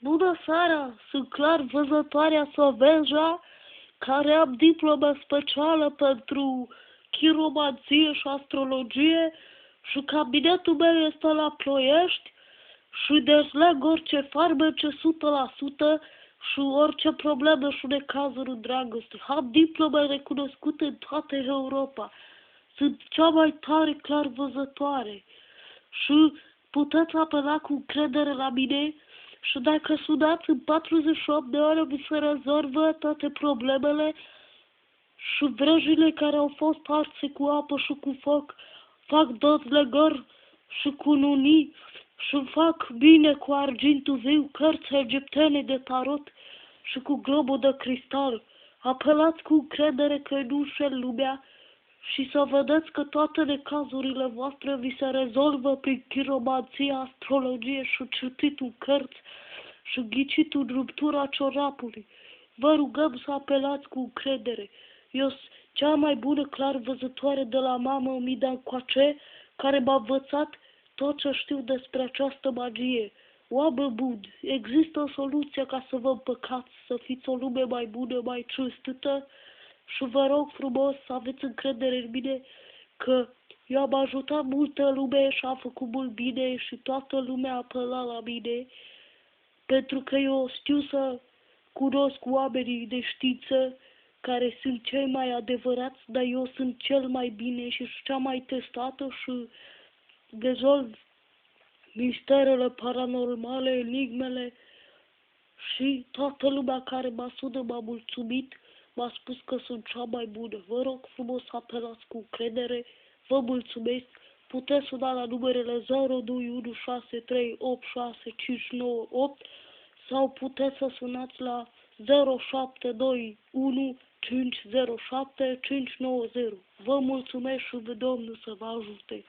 Bună seara! Sunt clar văzătoarea Soveja, care am diplomă specială pentru chiromanție și astrologie și cabinetul meu este la Ploiești și dezleg orice farmece 100% și orice probleme și necazuri în dragoste. Am diplome recunoscute în toată Europa. Sunt cea mai tare clar văzătoare și puteți apela cu încredere la mine și dacă sunați în 48 de ore vi se rezolvă toate problemele și vrăjile care au fost arse cu apă și cu foc, fac dezlegări și cununii și fac bine cu argintul viu, cărți egiptene de tarot și cu globul de cristal. Apelați cu încredere că nu înșel lumea și să vedeți că toate necazurile voastre vi se rezolvă prin chiromanție, astrologie și cititul cărți și ghicitul în ruptura ciorapului. Vă rugăm să apelați cu încredere. Eu sunt cea mai bună clarvăzătoare de la mamă Omida încoace, care m-a învățat tot ce știu despre această magie. Oameni buni, există o soluție ca să vă împăcați, să fiți o lume mai bună, mai cinstită și vă rog frumos să aveți încredere în mine că eu am ajutat multă lume și am făcut mult bine și toată lumea a apelat la mine pentru că eu știu să cunosc oamenii de știință care sunt cei mai adevărați, dar eu sunt cel mai bine și cea mai testată și rezolv misterele paranormale, enigmele și toată lumea care m-a sunat m-a mulțumit, m-a spus că sunt cea mai bună. Vă rog frumos să apelați cu încredere, vă mulțumesc, puteți suna la numerele 0216386598 sau puteți să sunați la 0721507590. Vă mulțumesc și Domnul să vă ajute!